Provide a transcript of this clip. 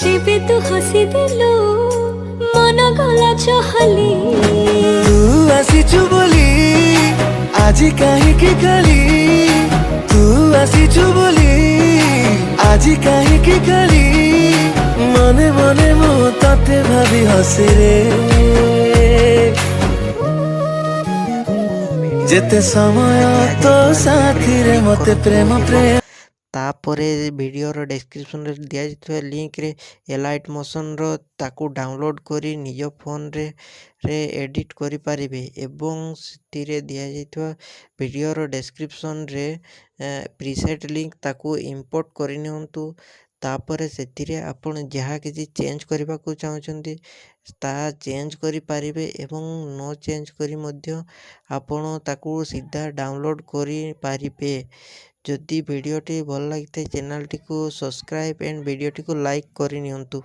जेबे तू हसी दिलु मन गला चहली तू आसीचु बोली आजी काहींकी खाली तू आसीचु बोली आजी काहींकी खाली मने मने मु तते भाबी हसे रे जेते समय तो साथी रे मते प्रेम प्रेम तापर वीडियोर डिस्क्रिप्शन रे दिया जाइଥିବା लिंक रे एलाइट मोशन रो ताकू डाउनलोड करी निज फोन रे एडिट करि पारिबे एवं सितिरे दिया जाइଥିବା वीडियोर डिस्क्रिप्शन रे प्रीसेट लिंक ताकू इंपोर्ट करि नियंतु तापर सेतिरे आपण जहाँ किसी चेंज करबा को चाहछंती ता चेंज करि पारिबे एवं नो चेंज करी मध्य आपण ताकू सीधा डाउनलोड करि पारिबे। जदि वीडियोटी भल लगी चैनल टी को सब्सक्राइब एंड वीडियोटी को लाइक करि नियंतु।